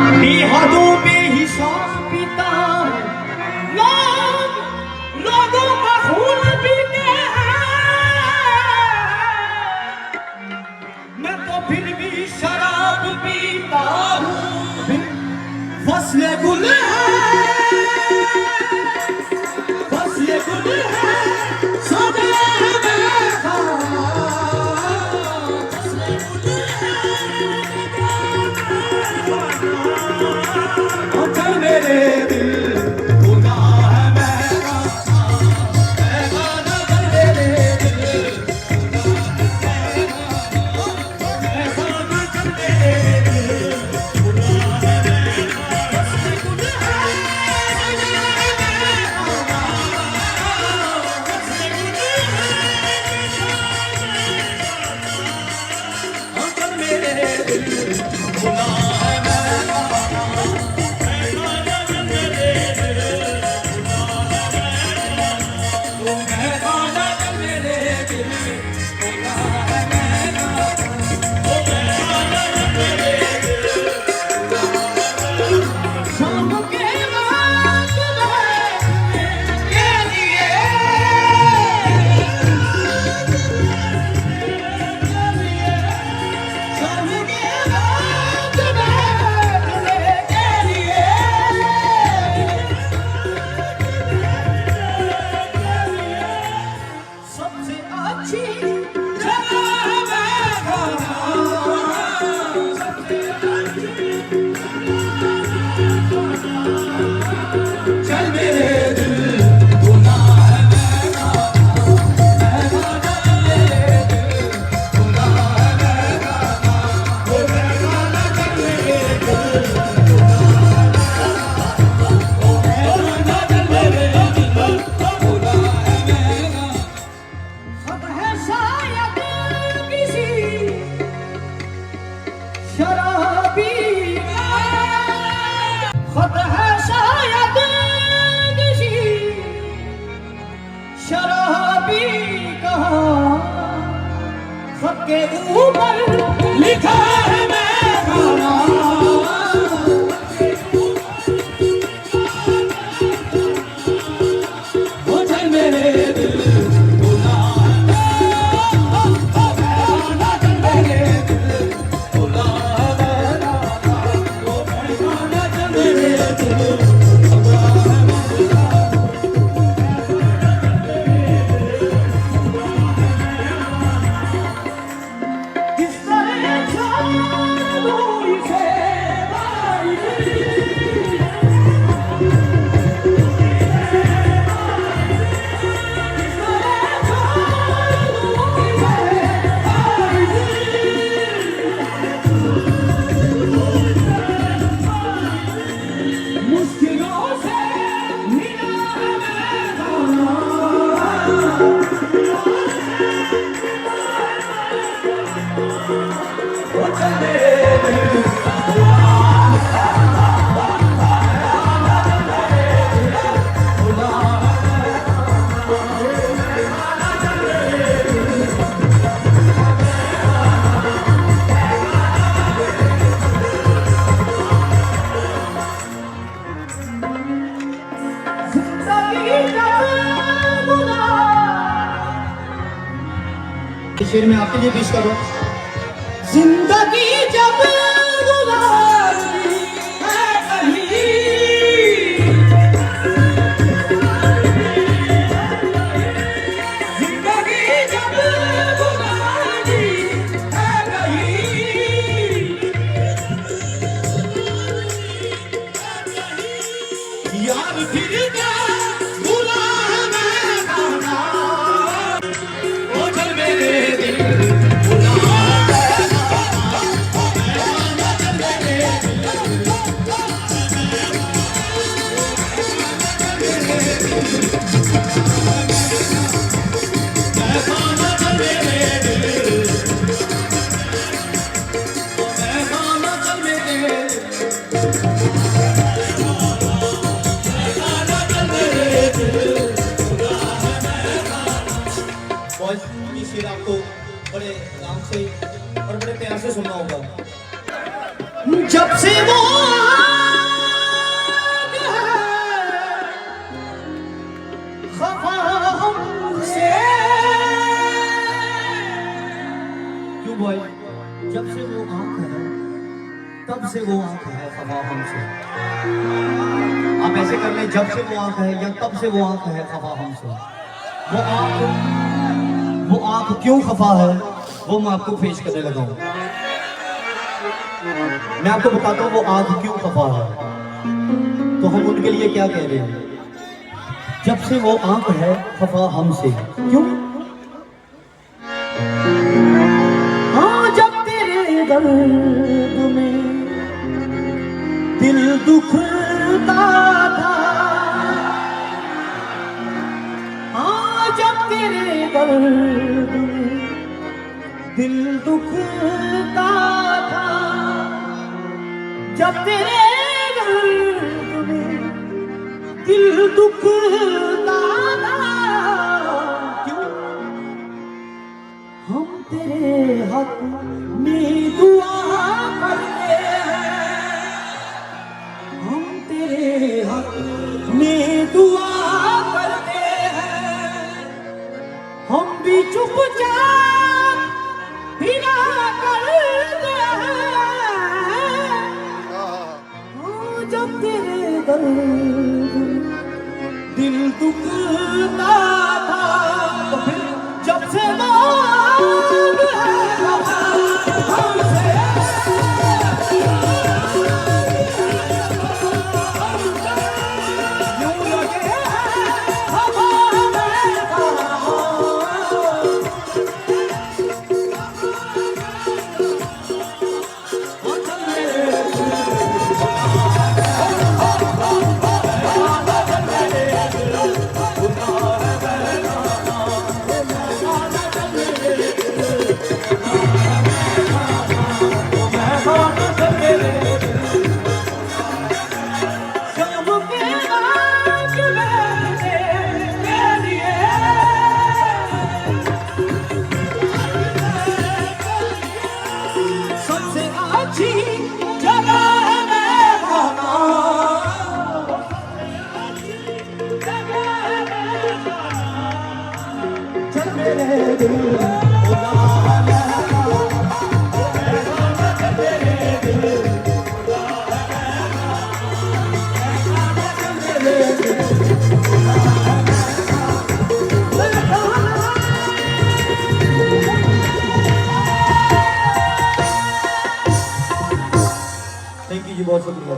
बेहदों बेहिसाब पीता है लोगों का खून पीते हैं। मैं तो फिर भी शराब पीता हूँ। फसले गुल है सदे देखा चल मेरे दिल गुनाह है मेरा चल मेरे दिल चल मेरे दिल शराबी कहा खत के ऊपर लिखा है मेरा नाम। वो चल मेरे दिल गुनाह है चल मेरे दिल गुनाह है वो चल मेरे दिल शेर में आपके लिए पेश करो। जिंदगी जब गुजारनी है कहीं जिंदगी जब गुजारनी है कहीं यार फिर क्या शेर आपको बड़े आराम से और बड़े प्यार से सुनना होगा। जब से वो वो आंख है खफा हमसे। आप ऐसे कर लें, जब से वो आंख है या तब से वो आंख है खफा हमसे। वो आंख क्यों खफा है वो मैं आपको पेश करने लगा हूं। मैं आपको बताता हूं वो आंख क्यों खफा है, तो हम उनके लिए क्या कह रहे हैं। जब से वो आंख है खफा हमसे, क्यों? हाँ, जब तेरे दर्द में दिल दुखता था, हाँ जब तेरे दर्द में दिल दुखता था, जब तेरे दर्द में दिल दुखता था, क्यों? हम तेरे हक में दुआ करते हैं, हम तेरे हक में दुआ करते हैं, हम भी चुपचाप फिरा करते हैं। हाँ, जब तेरे दर्द दिल दुखता था, तो फिर जब से मांग है हमसे, यूं लगे हवा में सबसे अच्छी जगह है मेहमाना, चल मेरे दिल खुदा थैंक यू जी, बहुत शुक्रिया।